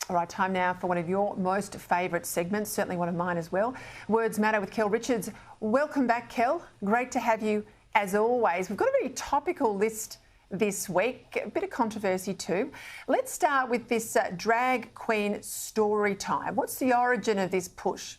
All right, time now for one of your most favourite segments, certainly one of mine as well. Words Matter with Kel Richards. Welcome back, Kel. Great to have you as always. We've got a very topical list this week, a bit of controversy too. Let's start with this drag queen story time. What's the origin of this push?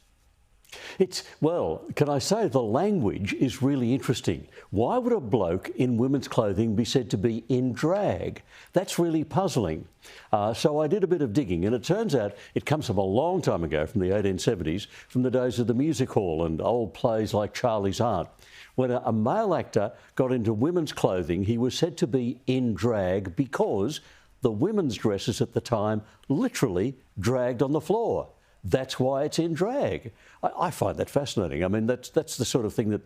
Well, can I say the language is really interesting. Why would a bloke in women's clothing be said to be in drag? That's really puzzling. So I did a bit of digging, and it turns out it comes from a long time ago, from the 1870s, from the days of the music hall and old plays like Charlie's Aunt. When a male actor got into women's clothing, he was said to be in drag because the women's dresses at the time literally dragged on the floor. That's why it's in drag. I find that fascinating. I mean, that's the sort of thing that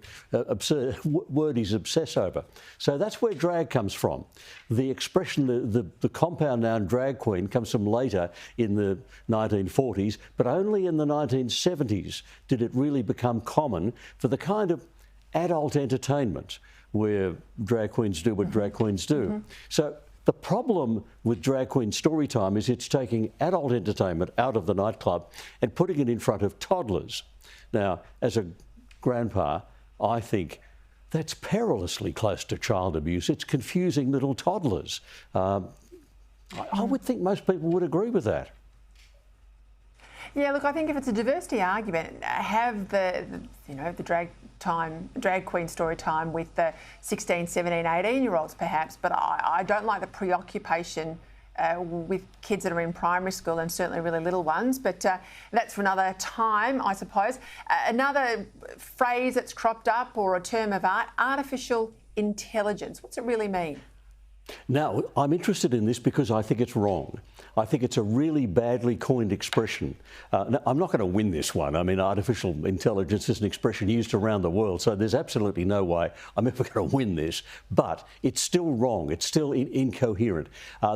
wordies obsess over. So that's where drag comes from. The expression, the compound noun drag queen, comes from later in the 1940s, but only in the 1970s did it really become common for the kind of adult entertainment where drag queens do what drag queens do. So the problem with drag queen story time is it's taking adult entertainment out of the nightclub and putting it in front of toddlers. Now, as a grandpa, I think that's perilously close to child abuse. It's confusing little toddlers. I would think most people would agree with that. Yeah, look, I think if it's a diversity argument, have the drag queen story time with the 16, 17, 18-year-olds perhaps, but I don't like the preoccupation with kids that are in primary school and certainly really little ones, but that's for another time, I suppose. Another phrase that's cropped up, or a term of art, artificial intelligence. What's it really mean? Now, I'm interested in this because I think it's wrong. I think it's a really badly coined expression. Now, I'm not going to win this one. I mean, artificial intelligence is an expression used around the world, so there's absolutely no way I'm ever going to win this. But it's still wrong. It's still incoherent.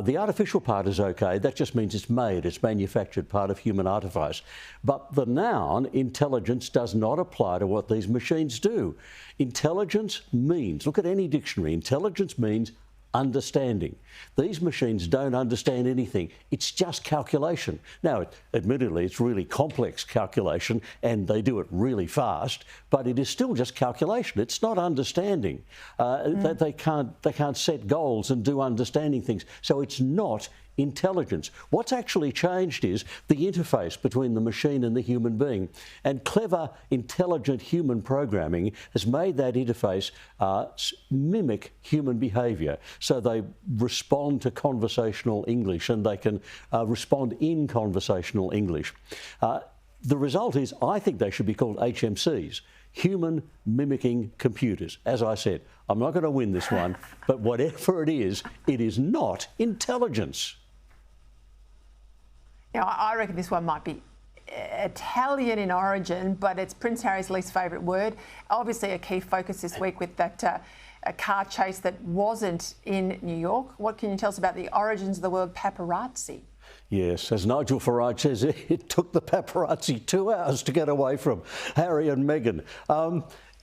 The artificial part is okay. That just means it's made, it's manufactured, part of human artifice. But the noun intelligence does not apply to what these machines do. Intelligence means, look at any dictionary, intelligence means understanding. These machines don't understand anything. It's just calculation. Now, admittedly, it's really complex calculation and they do it really fast, but it is still just calculation. It's not understanding. They can't set goals and do understanding things. So it's not intelligence. What's actually changed is the interface between the machine and the human being. And clever, intelligent human programming has made that interface mimic human behaviour. So they respond to conversational English and they can respond in conversational English. The result is, I think they should be called HMCs. Human mimicking computers. As I said, I'm not going to win this one, but whatever it is not intelligence. Now, I reckon this one might be Italian in origin, but it's Prince Harry's least favourite word. Obviously a key focus this week with that a car chase that wasn't in New York. What can you tell us about the origins of the word paparazzi? Yes, as Nigel Farage says, it took the paparazzi 2 hours to get away from Harry and Meghan.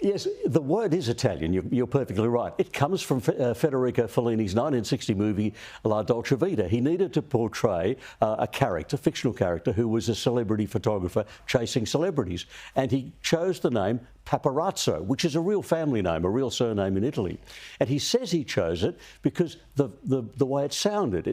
Yes, the word is Italian, you're perfectly right. It comes from Federico Fellini's 1960 movie La Dolce Vita. He needed to portray a character, fictional character, who was a celebrity photographer chasing celebrities. And he chose the name Paparazzo, which is a real family name, a real surname in Italy. And he says he chose it because the way it sounded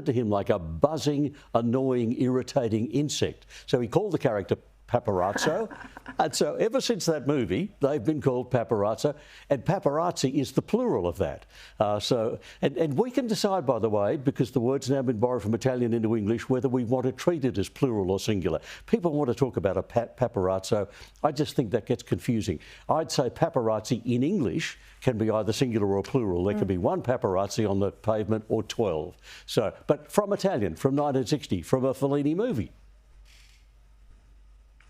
to him like a buzzing, annoying, irritating insect. So he called the character Paparazzo. And so ever since that movie, they've been called paparazzo, and paparazzi is the plural of that. And we can decide, by the way, because the word's now been borrowed from Italian into English, whether we want to treat it as plural or singular. People want to talk about a paparazzo. I just think that gets confusing. I'd say paparazzi in English can be either singular or plural. There can be one paparazzi on the pavement or 12. So, but from Italian, from 1960, from a Fellini movie.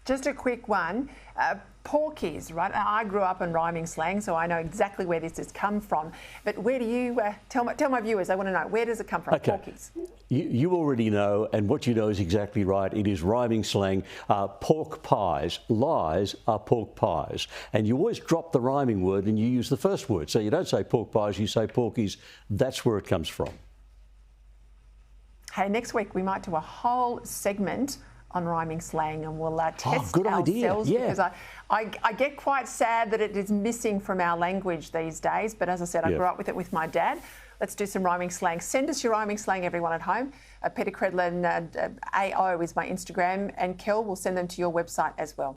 Just a quick one. Porkies, right? I grew up in rhyming slang, so I know exactly where this has come from. But where do you, tell my viewers, they want to know, where does it come from, porkies? You already know, and what you know is exactly right. It is rhyming slang. Pork pies. Lies are pork pies. And you always drop the rhyming word and you use the first word. So you don't say pork pies, you say porkies. That's where it comes from. Hey, next week we might do a whole segment on rhyming slang, and we'll test good idea. ourselves, Yeah. because I get quite sad that it is missing from our language these days. But as I said, I grew up with it with my dad. Let's do some rhyming slang. Send us your rhyming slang, everyone at home. Peta Credlin AO is my Instagram, and Kel will send them to your website as well.